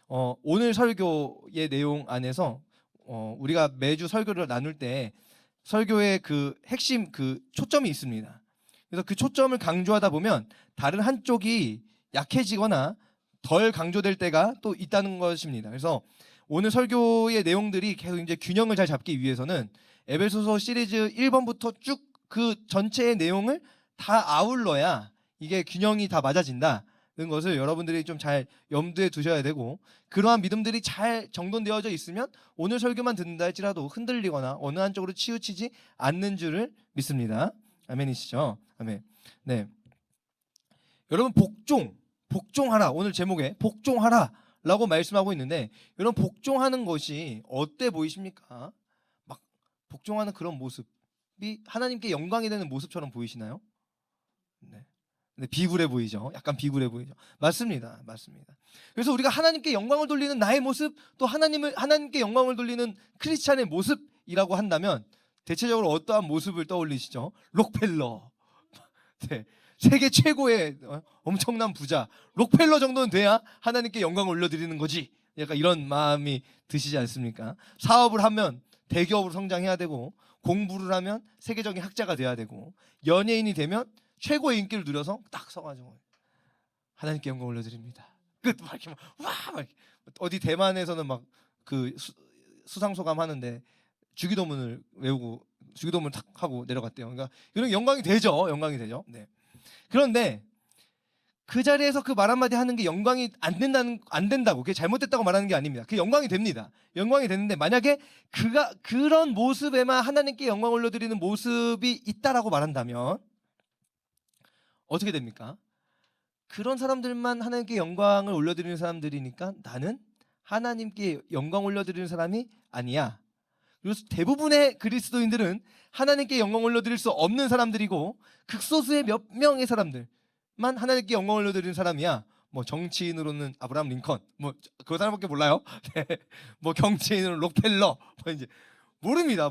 오늘 설교의 내용 안에서 우리가 매주 설교를 나눌 때 설교의 그 핵심 그 초점이 있습니다. 그래서 그 초점을 강조하다 보면 다른 한쪽이 약해지거나 덜 강조될 때가 또 있다는 것입니다. 그래서 오늘 설교의 내용들이 계속 이제 균형을 잘 잡기 위해서는 에베소서 시리즈 1번부터 쭉 그 전체의 내용을 다 아울러야 이게 균형이 다 맞아진다는 것을 여러분들이 좀 잘 염두에 두셔야 되고, 그러한 믿음들이 잘 정돈되어져 있으면 오늘 설교만 듣는다 할지라도 흔들리거나 어느 한쪽으로 치우치지 않는 줄을 믿습니다. 아멘이시죠? 아멘. 네. 여러분, 복종하라. 오늘 제목에 복종하라라고 말씀하고 있는데, 여러분, 복종하는 것이 어때 보이십니까? 막 복종하는 그런 모습이 하나님께 영광이 되는 모습처럼 보이시나요? 네. 근데 비굴해 보이죠. 약간 비굴해 보이죠. 맞습니다. 맞습니다. 그래서 우리가 하나님께 영광을 돌리는 나의 모습, 또 하나님께 영광을 돌리는 크리스찬의 모습이라고 한다면 대체적으로 어떠한 모습을 떠올리시죠? 록펠러. 네. 세계 최고의 엄청난 부자 록펠러 정도는 돼야 하나님께 영광을 올려드리는 거지. 약간 이런 마음이 드시지 않습니까? 사업을 하면 대기업으로 성장해야 되고, 공부를 하면 세계적인 학자가 돼야 되고, 연예인이 되면 최고의 인기를 누려서 딱 서가지고 하나님께 영광 올려드립니다. 끝. 막 이렇게 막 이렇게. 어디 대만에서는 막 그 수상소감 하는데 주기도문을 외우고 주기도문을 탁 하고 내려갔대요. 그러니까 이런 영광이 되죠. 영광이 되죠. 네. 그런데 그 자리에서 그 말 한마디 하는 게 영광이 안 된다고, 그게 잘못됐다고 말하는 게 아닙니다. 그 영광이 됩니다. 영광이 되는데, 만약에 그가 그런 모습에만 하나님께 영광 올려드리는 모습이 있다라고 말한다면 어떻게 됩니까? 그런 사람들만 하나님께 영광을 올려드리는 사람들이니까 나는 하나님께 영광 올려드리는 사람이 아니야. 그래서 대부분의 그리스도인들은 하나님께 영광 올려드릴 수 없는 사람들이고, 극소수의 몇 명의 사람들만 하나님께 영광 올려드리는 사람이야. 뭐 정치인으로는 아브라함 링컨, 뭐 그 사람밖에 몰라요. 네. 뭐 경제인으로는 록펠러, 뭐 이제 모릅니다.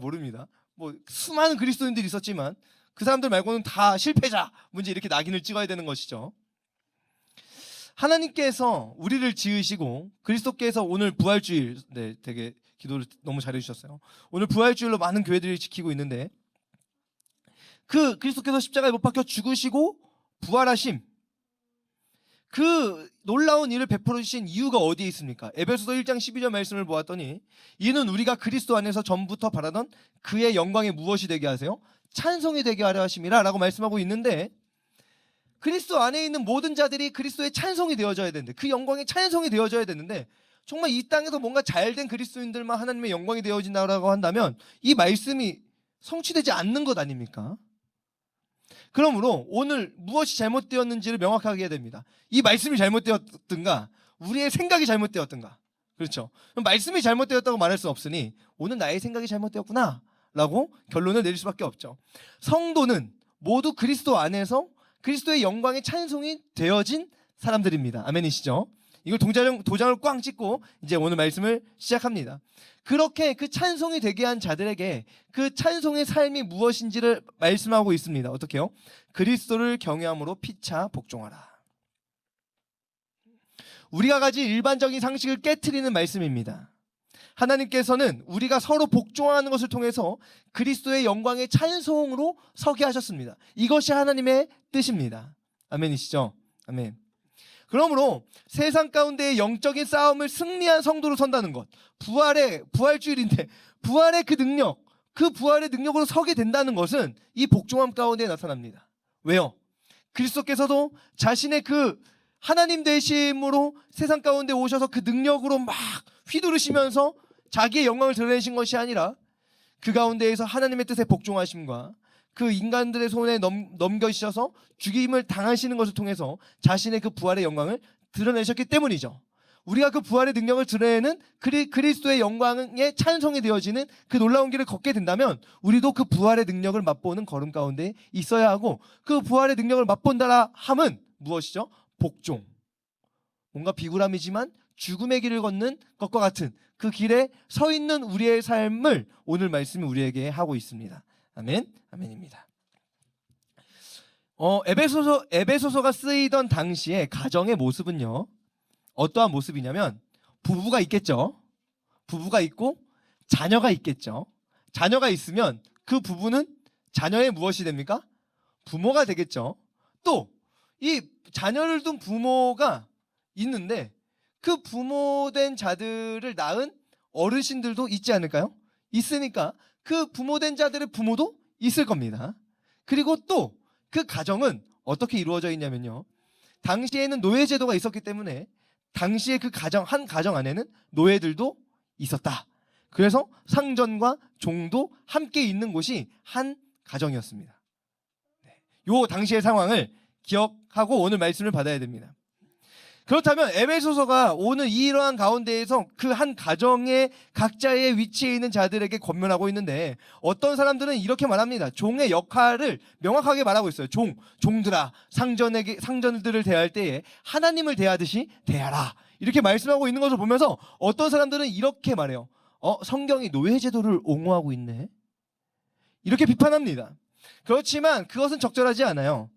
뭐 수많은 그리스도인들이 있었지만 그 사람들 말고는 다 실패자, 문제 이렇게 낙인을 찍어야 되는 것이죠. 하나님께서 우리를 지으시고 그리스도께서 오늘 부활주일, 네, 되게 기도를 너무 잘해주셨어요. 오늘 부활주일로 많은 교회들이 지키고 있는데, 그 그리스도께서 십자가에 못 박혀 죽으시고 부활하심, 그 놀라운 일을 베풀어 주신 이유가 어디에 있습니까? 에베소서 1장 12절 말씀을 보았더니, 이는 우리가 그리스도 안에서 전부터 바라던 그의 영광이 무엇이 되게 하세요? 찬송이 되게 하려 하심이라 라고 말씀하고 있는데, 그리스도 안에 있는 모든 자들이 그리스도의 찬송이 되어져야 되는데, 그 영광의 찬송이 되어져야 되는데, 정말 이 땅에서 뭔가 잘된 그리스도인들만 하나님의 영광이 되어진다고 한다면 이 말씀이 성취되지 않는 것 아닙니까? 그러므로 오늘 무엇이 잘못되었는지를 명확하게 해야 됩니다. 이 말씀이 잘못되었든가 우리의 생각이 잘못되었든가. 그렇죠? 그럼 말씀이 잘못되었다고 말할 수 없으니 오늘 나의 생각이 잘못되었구나 라고 결론을 내릴 수밖에 없죠. 성도는 모두 그리스도 안에서 그리스도의 영광의 찬송이 되어진 사람들입니다. 아멘이시죠? 이걸 도장을 꽝 찍고 이제 오늘 말씀을 시작합니다. 그렇게 그 찬송이 되게 한 자들에게 그 찬송의 삶이 무엇인지를 말씀하고 있습니다. 어떻게요? 그리스도를 경외함으로 피차 복종하라. 우리가 가진 일반적인 상식을 깨트리는 말씀입니다. 하나님께서는 우리가 서로 복종하는 것을 통해서 그리스도의 영광의 찬송으로 서게 하셨습니다. 이것이 하나님의 뜻입니다. 아멘이시죠? 아멘. 그러므로 세상 가운데의 영적인 싸움을 승리한 성도로 선다는 것, 부활주일인데 부활의 그 능력, 그 부활의 능력으로 서게 된다는 것은 이 복종함 가운데 나타납니다. 왜요? 그리스도께서도 자신의 그 하나님 되심으로 세상 가운데 오셔서 그 능력으로 막 휘두르시면서 자기의 영광을 드러내신 것이 아니라, 그 가운데에서 하나님의 뜻에 복종하심과 그 인간들의 손에 넘겨주셔서 죽임을 당하시는 것을 통해서 자신의 그 부활의 영광을 드러내셨기 때문이죠. 우리가 그 부활의 능력을 드러내는 그리스도의 영광에 찬송이 되어지는 그 놀라운 길을 걷게 된다면 우리도 그 부활의 능력을 맛보는 걸음 가운데 있어야 하고, 그 부활의 능력을 맛본다라 함은 무엇이죠? 복종. 뭔가 비굴함이지만 죽음의 길을 걷는 것과 같은 그 길에 서 있는 우리의 삶을 오늘 말씀이 우리에게 하고 있습니다. 아멘, 아멘입니다. 에베소서가 쓰이던 당시의 가정의 모습은요, 어떠한 모습이냐면 부부가 있겠죠. 부부가 있고 자녀가 있겠죠. 자녀가 있으면 그 부부는 자녀의 무엇이 됩니까? 부모가 되겠죠. 또 이 자녀를 둔 부모가 있는데 그 부모된 자들을 낳은 어르신들도 있지 않을까요? 있으니까 그 부모된 자들의 부모도 있을 겁니다. 그리고 또 그 가정은 어떻게 이루어져 있냐면요. 당시에는 노예제도가 있었기 때문에 당시에 그 가정, 한 가정 안에는 노예들도 있었다. 그래서 상전과 종도 함께 있는 곳이 한 가정이었습니다. 요 당시의 상황을 기억하고 오늘 말씀을 받아야 됩니다. 그렇다면 에베소서가 오늘 이러한 가운데에서 그 한 가정의 각자의 위치에 있는 자들에게 권면하고 있는데 어떤 사람들은 이렇게 말합니다. 종의 역할을 명확하게 말하고 있어요. 종들아, 상전들을 대할 때에 하나님을 대하듯이 대하라. 이렇게 말씀하고 있는 것을 보면서 어떤 사람들은 이렇게 말해요. 성경이 노예제도를 옹호하고 있네. 이렇게 비판합니다. 그렇지만 그것은 적절하지 않아요.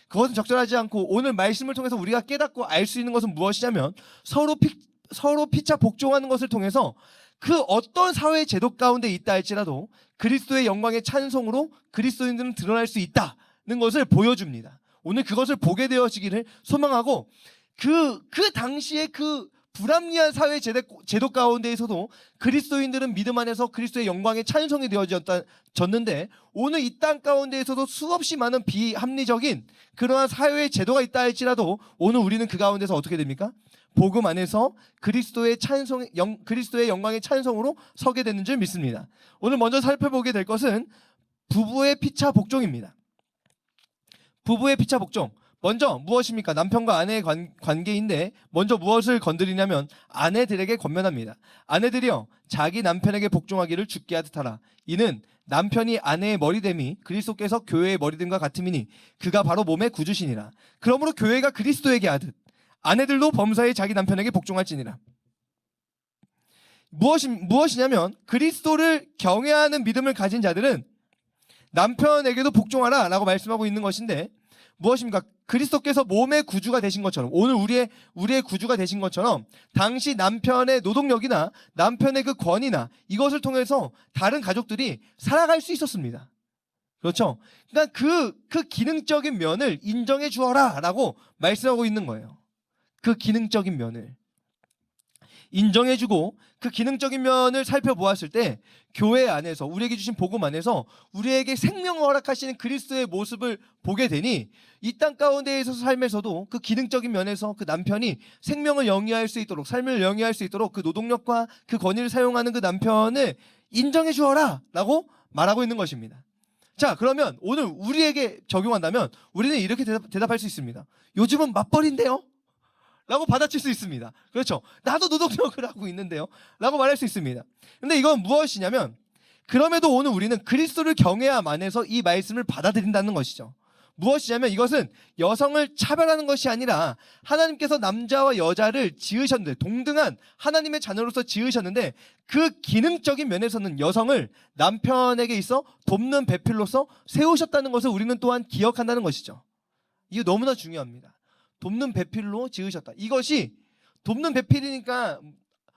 그것은 적절하지 않고 오늘 말씀을 통해서 우리가 깨닫고 알 수 있는 것은 무엇이냐면 서로 피차 복종하는 것을 통해서 그 어떤 사회 제도 가운데 있다 할지라도 그리스도의 영광의 찬송으로 그리스도인들은 드러날 수 있다는 것을 보여줍니다. 오늘 그것을 보게 되어지기를 소망하고 그 당시에 그 불합리한 사회 제도 가운데에서도 그리스도인들은 믿음 안에서 그리스도의 영광의 찬송이 되어졌는데 오늘 이 땅 가운데에서도 수없이 많은 비합리적인 그러한 사회의 제도가 있다 할지라도 오늘 우리는 그 가운데서 어떻게 됩니까? 복음 안에서 그리스도의 영광의 찬송으로 서게 되는 줄 믿습니다. 오늘 먼저 살펴보게 될 것은 부부의 피차 복종입니다. 부부의 피차 복종. 먼저 무엇입니까? 남편과 아내의 관계인데 먼저 무엇을 건드리냐면 아내들에게 권면합니다. 아내들이여 자기 남편에게 복종하기를 주께 하듯 하라. 이는 남편이 아내의 머리됨이 그리스도께서 교회의 머리됨과 같음이니 그가 바로 몸의 구주시니라. 그러므로 교회가 그리스도에게 하듯 아내들도 범사에 자기 남편에게 복종할지니라. 무엇이냐면 그리스도를 경외하는 믿음을 가진 자들은 남편에게도 복종하라 라고 말씀하고 있는 것인데 무엇입니까? 그리스도께서 몸의 구주가 되신 것처럼 오늘 우리의 구주가 되신 것처럼 당시 남편의 노동력이나 남편의 그 권위나 이것을 통해서 다른 가족들이 살아갈 수 있었습니다. 그렇죠? 그러니까 그 기능적인 면을 인정해 주어라 라고 말씀하고 있는 거예요. 그 기능적인 면을 인정해주고 그 기능적인 면을 살펴보았을 때 교회 안에서 우리에게 주신 복음 안에서 우리에게 생명을 허락하시는 그리스도의 모습을 보게 되니 이 땅 가운데에서 삶에서도 그 기능적인 면에서 그 남편이 생명을 영위할 수 있도록 삶을 영위할 수 있도록 그 노동력과 그 권위를 사용하는 그 남편을 인정해 주어라 라고 말하고 있는 것입니다. 자, 그러면 오늘 우리에게 적용한다면 우리는 이렇게 대답할 수 있습니다. 요즘은 맞벌이인데요? 라고 받아칠 수 있습니다. 그렇죠? 나도 노동력을 하고 있는데요? 라고 말할 수 있습니다. 근데 이건 무엇이냐면 그럼에도 오늘 우리는 그리스도를 경외함 안에서 이 말씀을 받아들인다는 것이죠. 무엇이냐면 이것은 여성을 차별하는 것이 아니라 하나님께서 남자와 여자를 지으셨는데 동등한 하나님의 자녀로서 지으셨는데 그 기능적인 면에서는 여성을 남편에게 있어 돕는 배필로서 세우셨다는 것을 우리는 또한 기억한다는 것이죠. 이게 너무나 중요합니다. 돕는 배필로 지으셨다. 이것이 돕는 배필이니까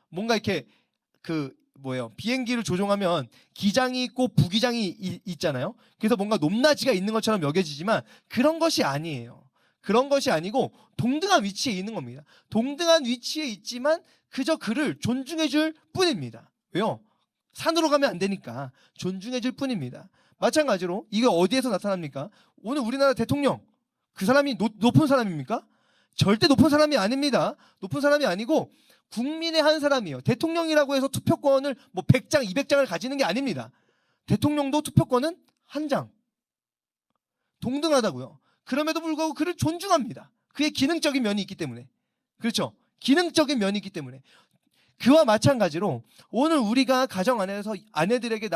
뭔가 이렇게 비행기를 조종하면 기장이 있고 부기장이 있잖아요. 그래서 뭔가 높낮이가 있는 것처럼 여겨지지만 그런 것이 아니에요. 그런 것이 아니고 동등한 위치에 있는 겁니다. 동등한 위치에 있지만 그저 그를 존중해 줄 뿐입니다. 왜요? 산으로 가면 안 되니까 존중해 줄 뿐입니다. 마찬가지로 이게 어디에서 나타납니까? 오늘 우리나라 대통령 그 사람이 높은 사람입니까? 절대 높은 사람이 아닙니다. 높은 사람이 아니고 국민의 한 사람이에요. 대통령이라고 해서 투표권을 100장, 200장을 가지는 게 아닙니다. 대통령도 투표권은 한 장. 동등하다고요. 그럼에도 불구하고 그를 존중합니다. 그의 기능적인 면이 있기 때문에. 그렇죠? 기능적인 면이 있기 때문에. 그와 마찬가지로 오늘 우리가 가정 안에서 아내들에게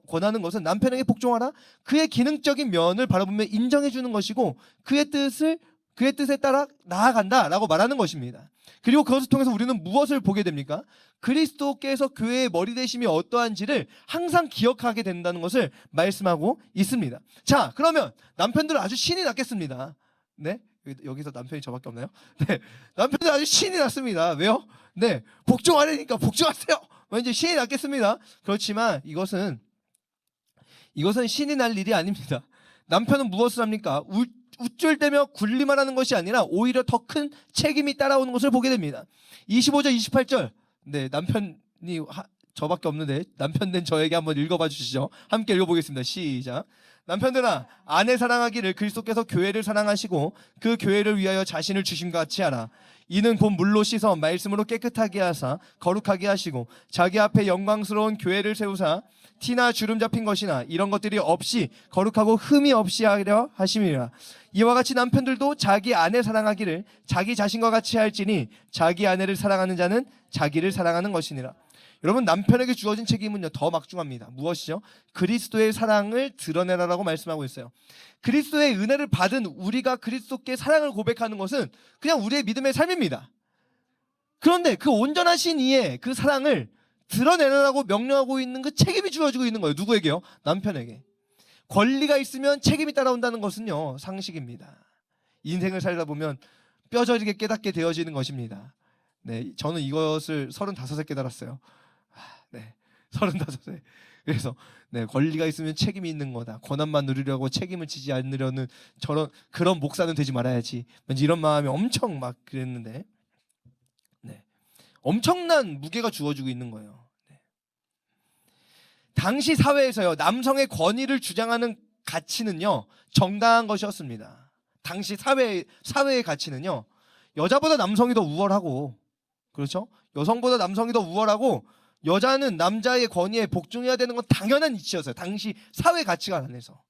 권하는 것은 남편에게 복종하라. 그의 기능적인 면을 바라보며 인정해 주는 것이고 그의 뜻에 따라 나아간다라고 말하는 것입니다. 그리고 그것을 통해서 우리는 무엇을 보게 됩니까? 그리스도께서 교회의 머리 되심이 어떠한지를 항상 기억하게 된다는 것을 말씀하고 있습니다. 자, 그러면 남편들 아주 신이 났겠습니다. 네? 여기서 남편이 저밖에 없나요? 네, 남편들 아주 신이 났습니다. 왜요? 네, 복종하려니까 복종하세요. 이제 신이 났겠습니다. 그렇지만 이것은 신이 날 일이 아닙니다. 남편은 무엇을 합니까? 우쭐대며 군림을 하는 것이 아니라 오히려 더 큰 책임이 따라오는 것을 보게 됩니다. 25절 28절. 네, 남편이 저밖에 없는데 남편 된 저에게 한번 읽어봐 주시죠. 함께 읽어보겠습니다. 시작. 남편들아, 아내 사랑하기를 그리스도께서 교회를 사랑하시고 그 교회를 위하여 자신을 주심과 같이 하라. 이는 곧 물로 씻어 말씀으로 깨끗하게 하사 거룩하게 하시고 자기 앞에 영광스러운 교회를 세우사 티나 주름 잡힌 것이나 이런 것들이 없이 거룩하고 흠이 없이 하려 하심이라. 이와 같이 남편들도 자기 아내 사랑하기를 자기 자신과 같이 할지니 자기 아내를 사랑하는 자는 자기를 사랑하는 것이니라. 여러분, 남편에게 주어진 책임은요 더 막중합니다. 무엇이죠? 그리스도의 사랑을 드러내라라고 말씀하고 있어요. 그리스도의 은혜를 받은 우리가 그리스도께 사랑을 고백하는 것은 그냥 우리의 믿음의 삶입니다. 그런데 그 온전하신 이의 그 사랑을 드러내라고 명령하고 있는 그 책임이 주어지고 있는 거예요. 누구에게요? 남편에게. 권리가 있으면 책임이 따라온다는 것은요 상식입니다. 인생을 살다 보면 뼈저리게 깨닫게 되어지는 것입니다. 네, 저는 이것을 35에 깨달았어요. 네, 35에. 그래서 네, 권리가 있으면 책임이 있는 거다. 권한만 누리려고 책임을 지지 않으려는 그런 목사는 되지 말아야지. 왠지 이런 마음이 엄청 막 그랬는데, 네, 엄청난 무게가 주어지고 있는 거예요. 네. 당시 사회에서요 남성의 권위를 주장하는 가치는요 정당한 것이었습니다. 당시 사회의 가치는요 여자보다 남성이 더 우월하고, 그렇죠? 여성보다 남성이 더 우월하고 여자는 남자의 권위에 복종해야 되는 건 당연한 이치였어요. 당시 사회 가치관 안에서.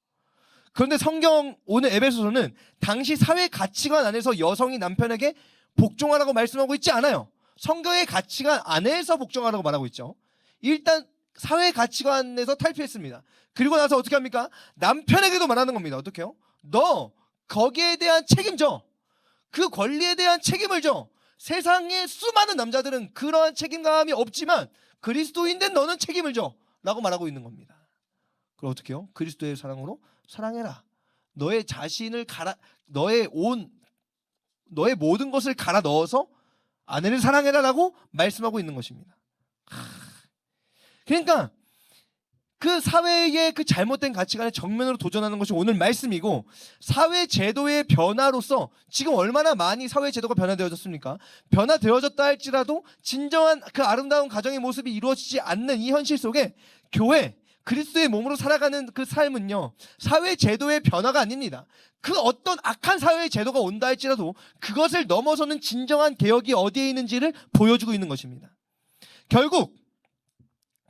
그런데 성경 오늘 에베소서는 당시 사회 가치관 안에서 여성이 남편에게 복종하라고 말씀하고 있지 않아요. 성경의 가치관 안에서 복종하라고 말하고 있죠. 일단 사회 가치관에서 탈피했습니다. 그리고 나서 어떻게 합니까? 남편에게도 말하는 겁니다. 어떻게 해요? 너 거기에 대한 책임져. 그 권리에 대한 책임을 져. 세상에 수많은 남자들은 그러한 책임감이 없지만 그리스도인된 너는 책임을 져 라고 말하고 있는 겁니다. 그럼 어떻게 해요? 그리스도의 사랑으로 사랑해라. 너의 자신을 너의 모든 것을 갈아 넣어서 아내를 사랑해라 라고 말씀하고 있는 것입니다. 그러니까 그 사회의 그 잘못된 가치관에 정면으로 도전하는 것이 오늘 말씀이고, 사회 제도의 변화로서 지금 얼마나 많이 사회 제도가 변화되어졌습니까? 변화되어졌다 할지라도 진정한 그 아름다운 가정의 모습이 이루어지지 않는 이 현실 속에 교회, 그리스도의 몸으로 살아가는 그 삶은요 사회 제도의 변화가 아닙니다. 그 어떤 악한 사회의 제도가 온다 할지라도 그것을 넘어서는 진정한 개혁이 어디에 있는지를 보여주고 있는 것입니다. 결국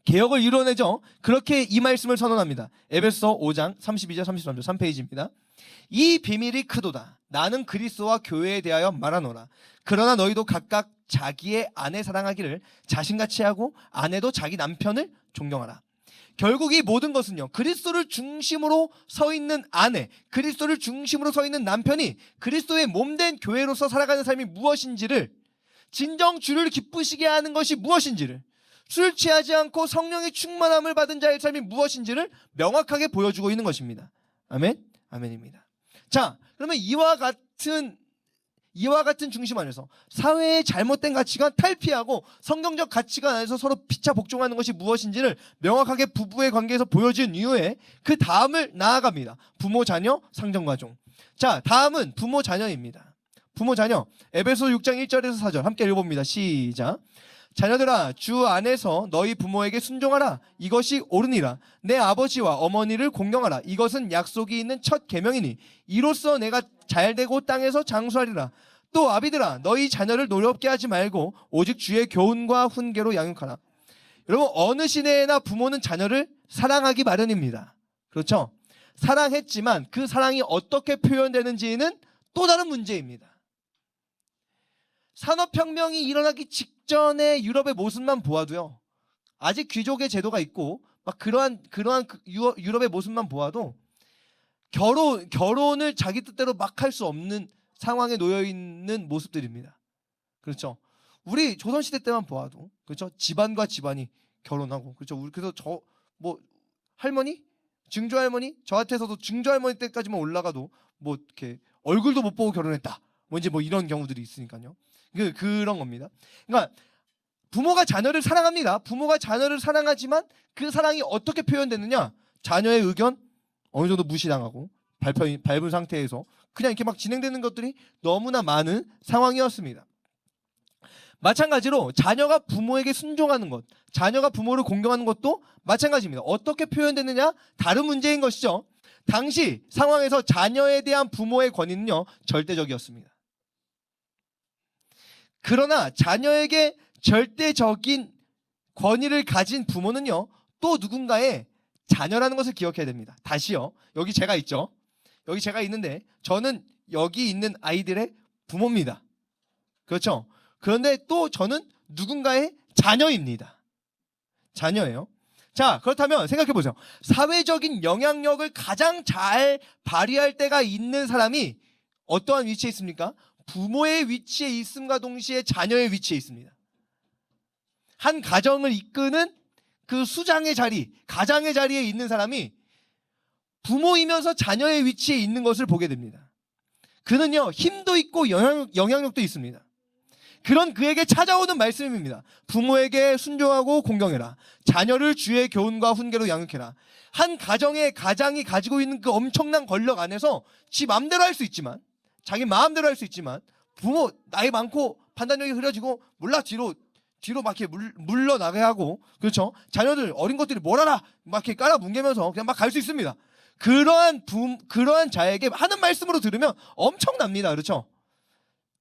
개혁을 이뤄내죠. 그렇게 이 말씀을 선언합니다. 에베소서 5장 32절 33절 3페이지입니다. 이 비밀이 크도다. 나는 그리스도와 교회에 대하여 말하노라. 그러나 너희도 각각 자기의 아내 사랑하기를 자신같이 하고 아내도 자기 남편을 존경하라. 결국 이 모든 것은요 그리스도를 중심으로 서 있는 아내, 그리스도를 중심으로 서 있는 남편이 그리스도의 몸된 교회로서 살아가는 삶이 무엇인지를, 진정 주를 기쁘시게 하는 것이 무엇인지를, 술 취하지 않고 성령의 충만함을 받은 자의 삶이 무엇인지를 명확하게 보여주고 있는 것입니다. 아멘? 아멘입니다. 자, 그러면 이와 같은 중심 안에서 사회의 잘못된 가치관 탈피하고 성경적 가치관 안에서 서로 피차 복종하는 것이 무엇인지를 명확하게 부부의 관계에서 보여준 이후에 그 다음을 나아갑니다. 부모, 자녀, 상정가족. 자, 다음은 부모, 자녀입니다. 부모, 자녀. 에베소 6장 1절에서 4절 함께 읽어봅니다. 시작. 자녀들아, 주 안에서 너희 부모에게 순종하라. 이것이 옳으니라. 내 아버지와 어머니를 공경하라. 이것은 약속이 있는 첫 계명이니 이로써 내가 잘되고 땅에서 장수하리라. 또 아비들아, 너희 자녀를 노엽게 하지 말고 오직 주의 교훈과 훈계로 양육하라. 여러분, 어느 시대에나 부모는 자녀를 사랑하기 마련입니다. 그렇죠? 사랑했지만 그 사랑이 어떻게 표현되는지는 또 다른 문제입니다. 산업혁명이 일어나기 직전의 유럽의 모습만 보아도요, 아직 귀족의 제도가 있고 막 그러한 유럽의 모습만 보아도 결혼을 자기 뜻대로 막 할 수 없는 상황에 놓여 있는 모습들입니다. 그렇죠? 우리 조선시대 때만 보아도, 그렇죠? 집안과 집안이 결혼하고, 그렇죠? 그래서 할머니, 증조 할머니, 저한테서도 증조 할머니 때까지만 올라가도 이렇게 얼굴도 못 보고 결혼했다. 이런 경우들이 있으니까요. 그런 겁니다. 그러니까 부모가 자녀를 사랑합니다. 부모가 자녀를 사랑하지만 그 사랑이 어떻게 표현되느냐? 자녀의 의견 어느 정도 무시당하고 밟은 상태에서 그냥 이렇게 막 진행되는 것들이 너무나 많은 상황이었습니다. 마찬가지로 자녀가 부모에게 순종하는 것, 자녀가 부모를 공경하는 것도 마찬가지입니다. 어떻게 표현되느냐? 다른 문제인 것이죠. 당시 상황에서 자녀에 대한 부모의 권위는요, 절대적이었습니다. 그러나 자녀에게 절대적인 권위를 가진 부모는요, 또 누군가의 자녀라는 것을 기억해야 됩니다. 다시요, 여기 제가 있죠. 여기 제가 있는데 저는 여기 있는 아이들의 부모입니다. 그렇죠? 그런데 또 저는 누군가의 자녀입니다. 자녀예요. 자, 그렇다면 생각해 보세요. 사회적인 영향력을 가장 잘 발휘할 때가 있는 사람이 어떠한 위치에 있습니까? 부모의 위치에 있음과 동시에 자녀의 위치에 있습니다. 한 가정을 이끄는 그 수장의 자리, 가장의 자리에 있는 사람이 부모이면서 자녀의 위치에 있는 것을 보게 됩니다. 그는요, 힘도 있고 영향력도 있습니다. 그런 그에게 찾아오는 말씀입니다. 부모에게 순종하고 공경해라. 자녀를 주의 교훈과 훈계로 양육해라. 한 가정의 가장이 가지고 있는 그 엄청난 권력 안에서 지 마음대로 할 수 있지만, 자기 마음대로 할 수 있지만, 부모 나이 많고 판단력이 흐려지고 몰라 뒤로 막 이렇게 물러나게 하고, 그렇죠? 자녀들 어린 것들이 뭘 알아? 막 이렇게 깔아 뭉개면서 그냥 막 갈 수 있습니다. 그러한 자에게 하는 말씀으로 들으면 엄청납니다. 그렇죠?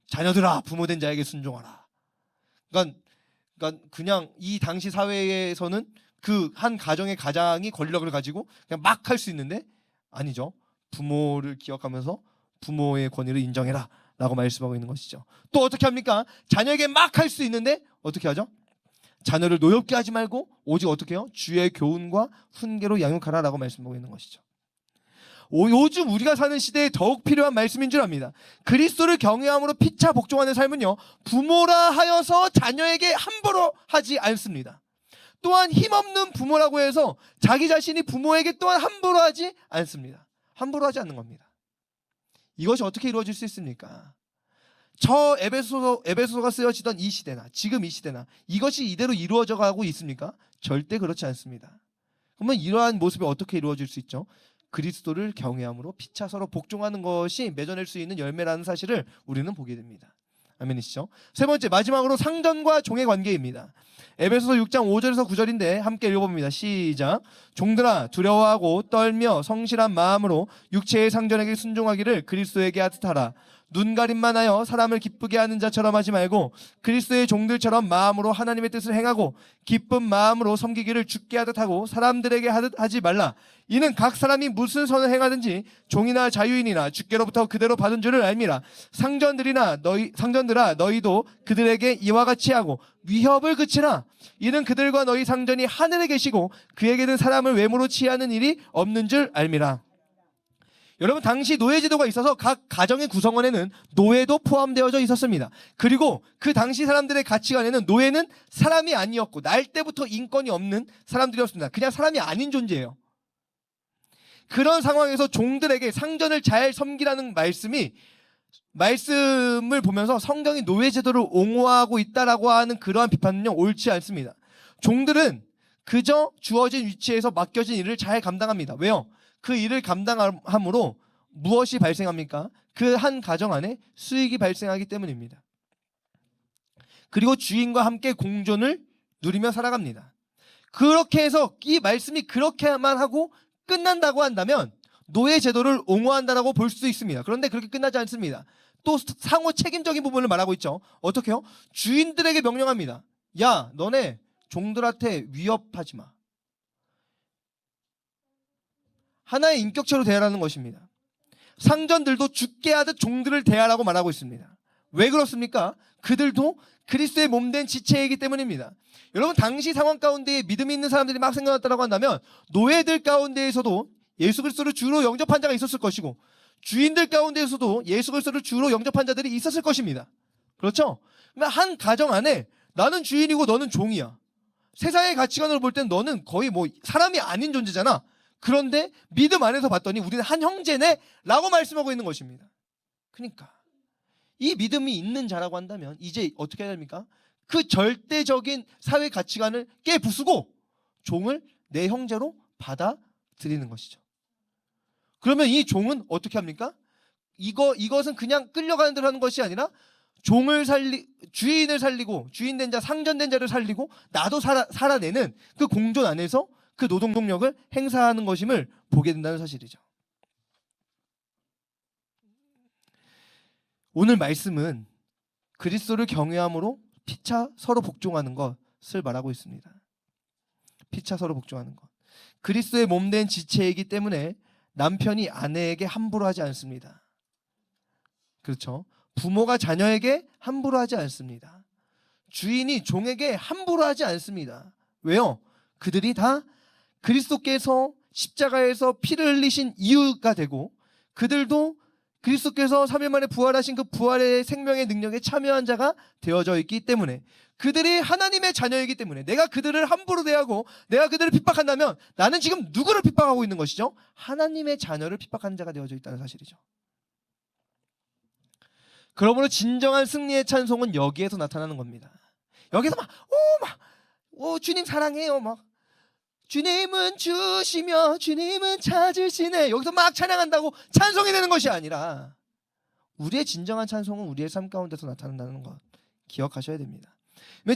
자녀들아, 부모된 자에게 순종하라. 그러니까 그냥 이 당시 사회에서는 그 한 가정의 가장이 권력을 가지고 그냥 막 할 수 있는데, 아니죠. 부모를 기억하면서 부모의 권위를 인정해라 라고 말씀하고 있는 것이죠. 또 어떻게 합니까? 자녀에게 막 할 수 있는데 어떻게 하죠? 자녀를 노엽게 하지 말고 오직 어떻게 해요? 주의 교훈과 훈계로 양육하라 라고 말씀하고 있는 것이죠. 요즘 우리가 사는 시대에 더욱 필요한 말씀인 줄 압니다. 그리스도를 경외함으로 피차 복종하는 삶은요, 부모라 하여서 자녀에게 함부로 하지 않습니다. 또한 힘없는 부모라고 해서 자기 자신이 부모에게 또한 함부로 하지 않습니다. 함부로 하지 않는 겁니다. 이것이 어떻게 이루어질 수 있습니까? 저 에베소서가 쓰여지던 이 시대나 지금 이 시대나 이것이 이대로 이루어져 가고 있습니까? 절대 그렇지 않습니다. 그러면 이러한 모습이 어떻게 이루어질 수 있죠? 그리스도를 경외함으로 피차 서로 복종하는 것이 맺어낼 수 있는 열매라는 사실을 우리는 보게 됩니다. 아멘이시죠? 세 번째, 마지막으로 상전과 종의 관계입니다. 에베소서 6장 5절에서 9절인데 함께 읽어봅니다. 시작. 종들아, 두려워하고 떨며 성실한 마음으로 육체의 상전에게 순종하기를 그리스도에게 하듯 하라. 눈가림만 하여 사람을 기쁘게 하는 자처럼 하지 말고 그리스도의 종들처럼 마음으로 하나님의 뜻을 행하고 기쁜 마음으로 섬기기를 주께 하듯 하고 사람들에게 하듯 하지 말라. 이는 각 사람이 무슨 선을 행하든지 종이나 자유인이나 주께로부터 그대로 받은 줄을 알미라. 상전들아, 너희도 그들에게 이와 같이 하고 위협을 그치라. 이는 그들과 너희 상전이 하늘에 계시고 그에게는 사람을 외모로 취하는 일이 없는 줄 알미라. 여러분, 당시 노예제도가 있어서 각 가정의 구성원에는 노예도 포함되어져 있었습니다. 그리고 그 당시 사람들의 가치관에는 노예는 사람이 아니었고 날 때부터 인권이 없는 사람들이었습니다. 그냥 사람이 아닌 존재예요. 그런 상황에서 종들에게 상전을 잘 섬기라는 말씀을 보면서 성경이 노예제도를 옹호하고 있다라고 하는 그러한 비판은요, 옳지 않습니다. 종들은 그저 주어진 위치에서 맡겨진 일을 잘 감당합니다. 왜요? 그 일을 감당함으로 무엇이 발생합니까? 그 한 가정 안에 수익이 발생하기 때문입니다. 그리고 주인과 함께 공존을 누리며 살아갑니다. 그렇게 해서 이 말씀이 그렇게만 하고 끝난다고 한다면 노예 제도를 옹호한다라고 볼 수도 있습니다. 그런데 그렇게 끝나지 않습니다. 또 상호 책임적인 부분을 말하고 있죠. 어떻게 해요? 주인들에게 명령합니다. 야, 너네 종들한테 위협하지 마. 하나의 인격체로 대하라는 것입니다. 상전들도 죽게 하듯 종들을 대하라고 말하고 있습니다. 왜 그렇습니까? 그들도 그리스도의 몸된 지체이기 때문입니다. 여러분, 당시 상황 가운데 믿음이 있는 사람들이 막 생겨났다고 한다면 노예들 가운데에서도 예수 그리스도를 주로 영접한 자가 있었을 것이고 주인들 가운데에서도 예수 그리스도를 주로 영접한 자들이 있었을 것입니다. 그렇죠? 그러니까 한 가정 안에 나는 주인이고 너는 종이야. 세상의 가치관으로 볼 땐 너는 거의 뭐 사람이 아닌 존재잖아. 그런데 믿음 안에서 봤더니 우리는 한 형제네 라고 말씀하고 있는 것입니다. 그러니까 이 믿음이 있는 자라고 한다면 이제 어떻게 해야 됩니까? 그 절대적인 사회 가치관을 깨부수고 종을 내 형제로 받아들이는 것이죠. 그러면 이 종은 어떻게 합니까? 이것은 그냥 끌려가는 대로 하는 것이 아니라 주인을 살리고, 주인된 자, 상전된 자를 살리고 나도 살아내는 그 공존 안에서 그 노동 동력을 행사하는 것임을 보게 된다는 사실이죠. 오늘 말씀은 그리스도를 경외함으로 피차 서로 복종하는 것을 말하고 있습니다. 피차 서로 복종하는 것. 그리스도의 몸된 지체이기 때문에 남편이 아내에게 함부로 하지 않습니다. 그렇죠? 부모가 자녀에게 함부로 하지 않습니다. 주인이 종에게 함부로 하지 않습니다. 왜요? 그들이 다 그리스도께서 십자가에서 피를 흘리신 이유가 되고, 그들도 그리스도께서 3일 만에 부활하신 그 부활의 생명의 능력에 참여한 자가 되어져 있기 때문에, 그들이 하나님의 자녀이기 때문에 내가 그들을 함부로 대하고 내가 그들을 핍박한다면 나는 지금 누구를 핍박하고 있는 것이죠? 하나님의 자녀를 핍박하는 자가 되어져 있다는 사실이죠. 그러므로 진정한 승리의 찬송은 여기에서 나타나는 겁니다. 여기서 주님 사랑해요, 주님은 주시며 주님은 찾으시네, 여기서 막 찬양한다고 찬송이 되는 것이 아니라 우리의 진정한 찬송은 우리의 삶 가운데서 나타난다는 것 기억하셔야 됩니다.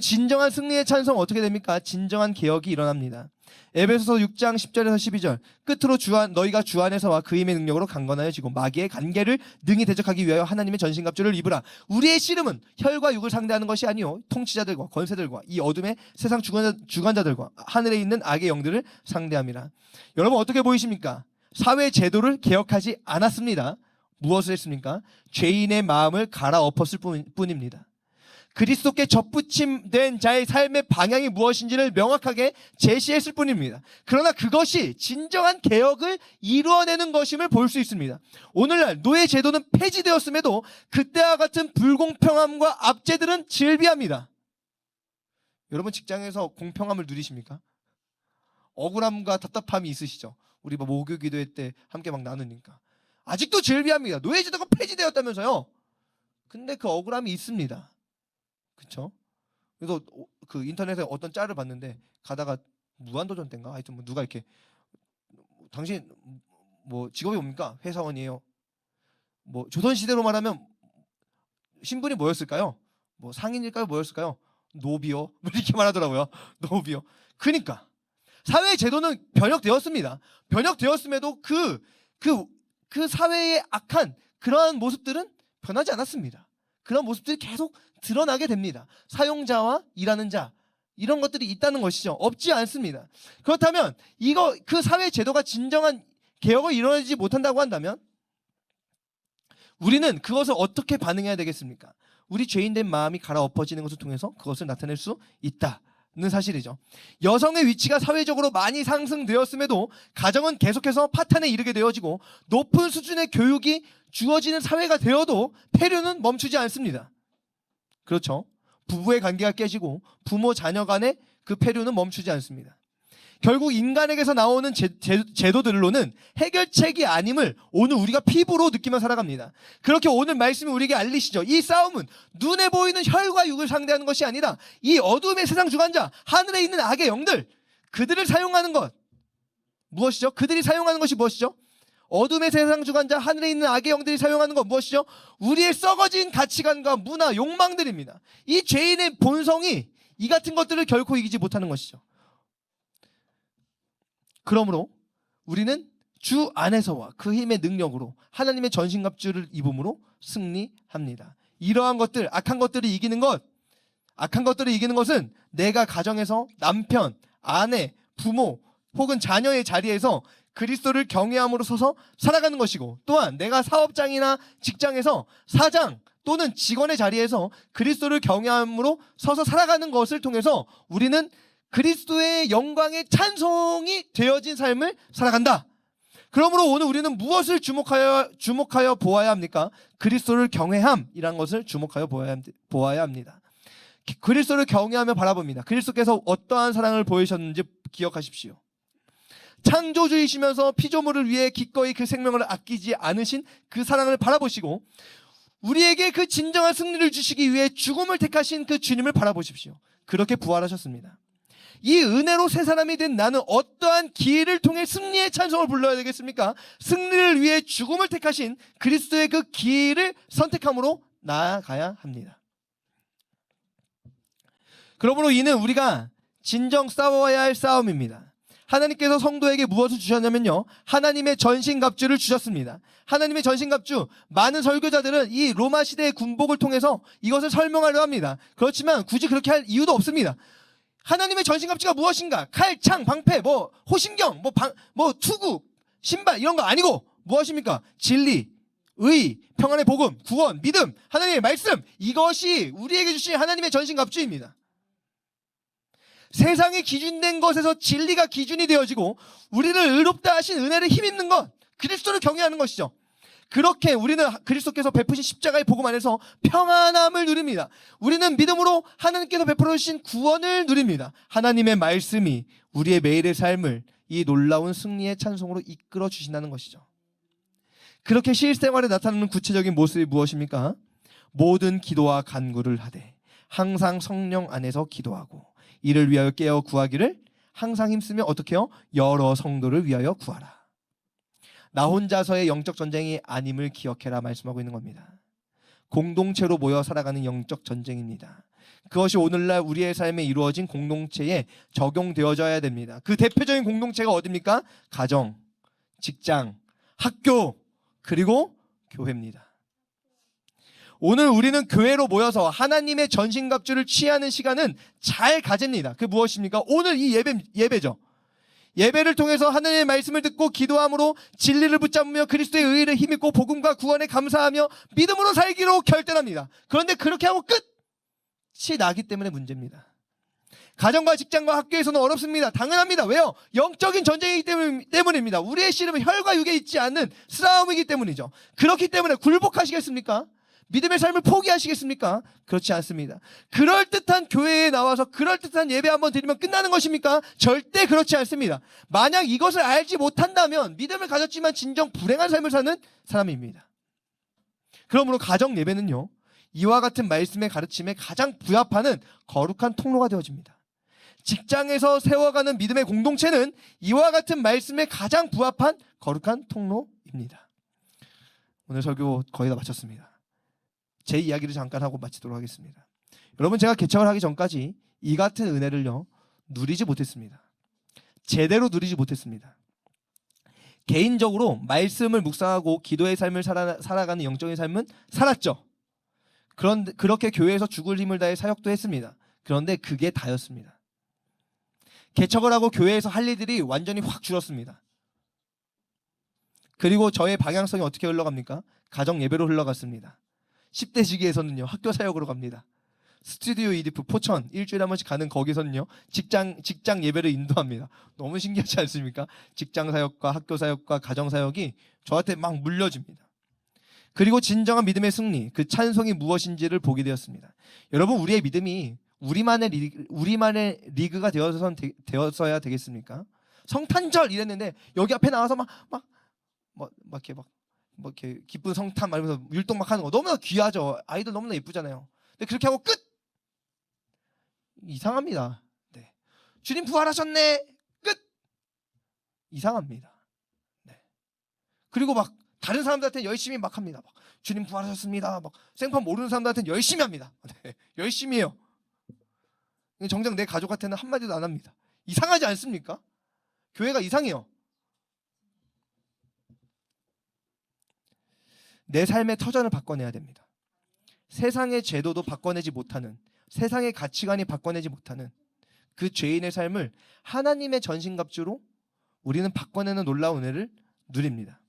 진정한 승리의 찬송 어떻게 됩니까? 진정한 개혁이 일어납니다. 에베소서 6장 10절에서 12절 끝으로 너희가 주 안에서와 그 힘의 능력으로 강건하여지고 마귀의 간계를 능히 대적하기 위하여 하나님의 전신갑주를 입으라. 우리의 씨름은 혈과 육을 상대하는 것이 아니요 통치자들과 권세들과 이 어둠의 세상 주관자들과 하늘에 있는 악의 영들을 상대함이라. 여러분 어떻게 보이십니까? 사회 제도를 개혁하지 않았습니다. 무엇을 했습니까? 죄인의 마음을 갈아엎었을 뿐입니다. 그리스도께 접붙임된 자의 삶의 방향이 무엇인지를 명확하게 제시했을 뿐입니다. 그러나 그것이 진정한 개혁을 이루어내는 것임을 볼 수 있습니다. 오늘날 노예 제도는 폐지되었음에도 그때와 같은 불공평함과 압제들은 즐비합니다. 여러분 직장에서 공평함을 누리십니까? 억울함과 답답함이 있으시죠? 우리 목요 기도회 때 함께 막 나누니까 아직도 즐비합니다. 노예 제도가 폐지되었다면서요. 근데 그 억울함이 있습니다. 그렇죠? 그래서 그 인터넷에 어떤 짤을 봤는데 가다가 무한도전 때인가 하여튼 누가 이렇게 당신 직업이 뭡니까? 회사원이에요. 조선시대로 말하면 신분이 뭐였을까요? 상인일까요? 뭐였을까요? 노비요. 이렇게 말하더라고요. 노비요. 그러니까 사회 제도는 변혁되었습니다. 변혁되었음에도 그 사회의 악한 그러한 모습들은 변하지 않았습니다. 그런 모습들이 계속 드러나게 됩니다. 사용자와 일하는 자 이런 것들이 있다는 것이죠. 없지 않습니다. 그렇다면 그 사회 제도가 진정한 개혁을 이루어지지 못한다고 한다면 우리는 그것을 어떻게 반응해야 되겠습니까? 우리 죄인된 마음이 갈아엎어지는 것을 통해서 그것을 나타낼 수 있다는 사실이죠. 여성의 위치가 사회적으로 많이 상승되었음에도 가정은 계속해서 파탄에 이르게 되어지고 높은 수준의 교육이 주어지는 사회가 되어도 폐륜은 멈추지 않습니다. 그렇죠. 부부의 관계가 깨지고 부모 자녀 간의 그 폐륜은 멈추지 않습니다. 결국 인간에게서 나오는 제도들로는 해결책이 아님을 오늘 우리가 피부로 느끼며 살아갑니다. 그렇게 오늘 말씀이 우리에게 알리시죠. 이 싸움은 눈에 보이는 혈과 육을 상대하는 것이 아니라 이 어둠의 세상 주관자, 하늘에 있는 악의 영들, 그들을 사용하는 것 무엇이죠? 그들이 사용하는 것이 무엇이죠? 어둠의 세상 주관자, 하늘에 있는 악의 영들이 사용하는 건 무엇이죠? 우리의 썩어진 가치관과 문화, 욕망들입니다. 이 죄인의 본성이 이 같은 것들을 결코 이기지 못하는 것이죠. 그러므로 우리는 주 안에서와 그 힘의 능력으로 하나님의 전신갑주를 입음으로 승리합니다. 이러한 것들, 악한 것들을 이기는 것은 내가 가정에서 남편, 아내, 부모 혹은 자녀의 자리에서 그리스도를 경외함으로 서서 살아가는 것이고, 또한 내가 사업장이나 직장에서 사장 또는 직원의 자리에서 그리스도를 경외함으로 서서 살아가는 것을 통해서 우리는 그리스도의 영광의 찬송이 되어진 삶을 살아간다. 그러므로 오늘 우리는 무엇을 주목하여 보아야 합니까? 그리스도를 경외함이라는 것을 주목하여 보아야 합니다. 그리스도를 경외하며 바라봅니다. 그리스도께서 어떠한 사랑을 보이셨는지 기억하십시오. 창조주이시면서 피조물을 위해 기꺼이 그 생명을 아끼지 않으신 그 사랑을 바라보시고 우리에게 그 진정한 승리를 주시기 위해 죽음을 택하신 그 주님을 바라보십시오. 그렇게 부활하셨습니다. 이 은혜로 새 사람이 된 나는 어떠한 기회를 통해 승리의 찬송을 불러야 되겠습니까? 승리를 위해 죽음을 택하신 그리스도의 그 기회를 선택함으로 나아가야 합니다. 그러므로 이는 우리가 진정 싸워야 할 싸움입니다. 하나님께서 성도에게 무엇을 주셨냐면요, 하나님의 전신갑주를 주셨습니다. 하나님의 전신갑주, 많은 설교자들은 이 로마 시대의 군복을 통해서 이것을 설명하려 합니다. 그렇지만 굳이 그렇게 할 이유도 없습니다. 하나님의 전신갑주가 무엇인가? 칼, 창, 방패, 호신경, 투구, 신발 이런 거 아니고 무엇입니까? 진리, 의, 평안의 복음, 구원, 믿음, 하나님의 말씀, 이것이 우리에게 주신 하나님의 전신갑주입니다. 세상에 기준된 것에서 진리가 기준이 되어지고 우리를 의롭다 하신 은혜를 힘입는 것, 그리스도를 경외하는 것이죠. 그렇게 우리는 그리스도께서 베푸신 십자가의 복음 안에서 평안함을 누립니다. 우리는 믿음으로 하나님께서 베풀어 주신 구원을 누립니다. 하나님의 말씀이 우리의 매일의 삶을 이 놀라운 승리의 찬송으로 이끌어 주신다는 것이죠. 그렇게 실생활에 나타나는 구체적인 모습이 무엇입니까? 모든 기도와 간구를 하되 항상 성령 안에서 기도하고 이를 위하여 깨어 구하기를 항상 힘쓰며 어떻게 해요? 여러 성도를 위하여 구하라. 나 혼자서의 영적 전쟁이 아님을 기억해라 말씀하고 있는 겁니다. 공동체로 모여 살아가는 영적 전쟁입니다. 그것이 오늘날 우리의 삶에 이루어진 공동체에 적용되어져야 됩니다. 그 대표적인 공동체가 어디입니까? 가정, 직장, 학교, 그리고 교회입니다. 오늘 우리는 교회로 모여서 하나님의 전신갑주를 취하는 시간은 잘 가집니다. 그게 무엇입니까? 오늘 이 예배죠. 예배를 통해서 하나님의 말씀을 듣고 기도함으로 진리를 붙잡으며 그리스도의 의를 힘입고 복음과 구원에 감사하며 믿음으로 살기로 결단합니다. 그런데 그렇게 하고 끝이 나기 때문에 문제입니다. 가정과 직장과 학교에서는 어렵습니다. 당연합니다. 왜요? 영적인 전쟁이기 때문입니다. 우리의 씨름은 혈과 육에 있지 않는 싸움이기 때문이죠. 그렇기 때문에 굴복하시겠습니까? 믿음의 삶을 포기하시겠습니까? 그렇지 않습니다. 그럴듯한 교회에 나와서 그럴듯한 예배 한번 드리면 끝나는 것입니까? 절대 그렇지 않습니다. 만약 이것을 알지 못한다면 믿음을 가졌지만 진정 불행한 삶을 사는 사람입니다. 그러므로 가정 예배는요, 이와 같은 말씀의 가르침에 가장 부합하는 거룩한 통로가 되어집니다. 직장에서 세워가는 믿음의 공동체는 이와 같은 말씀에 가장 부합한 거룩한 통로입니다. 오늘 설교 거의 다 마쳤습니다. 제 이야기를 잠깐 하고 마치도록 하겠습니다. 여러분, 제가 개척을 하기 전까지 이 같은 은혜를요 누리지 못했습니다. 제대로 누리지 못했습니다. 개인적으로 말씀을 묵상하고 기도의 삶을 살아가는 영적인 삶은 살았죠. 그렇게 교회에서 죽을 힘을 다해 사역도 했습니다. 그런데 그게 다였습니다. 개척을 하고 교회에서 할 일들이 완전히 확 줄었습니다. 그리고 저의 방향성이 어떻게 흘러갑니까? 가정 예배로 흘러갔습니다. 10대 지기에서는요 학교 사역으로 갑니다. 스튜디오 이디프 포천 일주일에 한 번씩 가는 거기서는요 직장 예배를 인도합니다. 너무 신기하지 않습니까? 직장 사역과 학교 사역과 가정 사역이 저한테 막 물려집니다. 그리고 진정한 믿음의 승리, 그 찬송이 무엇인지를 보게 되었습니다. 여러분, 우리의 믿음이 우리만의 리그가 되어서야 되겠습니까? 성탄절 이랬는데 여기 앞에 나와서 이렇게 기쁜 성탄 말면서 율동 막 하는 거 너무나 귀하죠. 아이들 너무나 예쁘잖아요. 근데 그렇게 하고 끝! 이상합니다. 네. 주님 부활하셨네. 끝! 이상합니다. 네. 그리고 막 다른 사람들한테 열심히 막 합니다. 막 주님 부활하셨습니다. 막 생판 모르는 사람들한테 열심히 합니다. 네. 열심히 해요. 정작 내 가족한테는 한마디도 안 합니다. 이상하지 않습니까? 교회가 이상해요. 내 삶의 터전을 바꿔내야 됩니다. 세상의 제도도 바꿔내지 못하는, 세상의 가치관이 바꿔내지 못하는 그 죄인의 삶을 하나님의 전신갑주로 우리는 바꿔내는 놀라운 은혜를 누립니다.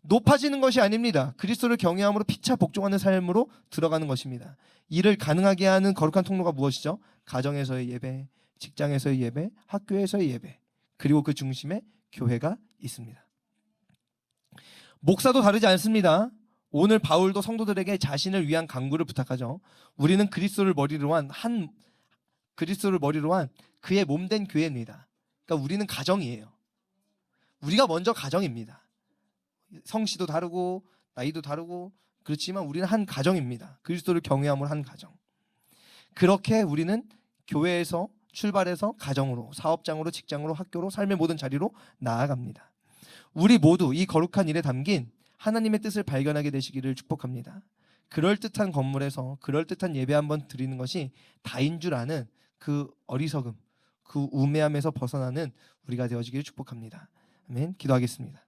높아지는 것이 아닙니다. 그리스도를 경외함으로 피차 복종하는 삶으로 들어가는 것입니다. 이를 가능하게 하는 거룩한 통로가 무엇이죠? 가정에서의 예배, 직장에서의 예배, 학교에서의 예배, 그리고 그 중심에 교회가 있습니다. 목사도 다르지 않습니다. 오늘 바울도 성도들에게 자신을 위한 간구를 부탁하죠. 우리는 그리스도를 머리로 한 그의 몸된 교회입니다. 그러니까 우리는 가정이에요. 우리가 먼저 가정입니다. 성씨도 다르고 나이도 다르고 그렇지만 우리는 한 가정입니다. 그리스도를 경외함으로 한 가정. 그렇게 우리는 교회에서 출발해서 가정으로, 사업장으로, 직장으로, 학교로, 삶의 모든 자리로 나아갑니다. 우리 모두 이 거룩한 일에 담긴 하나님의 뜻을 발견하게 되시기를 축복합니다. 그럴듯한 건물에서 그럴듯한 예배 한번 드리는 것이 다인 줄 아는 그 어리석음, 그 우매함에서 벗어나는 우리가 되어지기를 축복합니다. 아멘. 기도하겠습니다.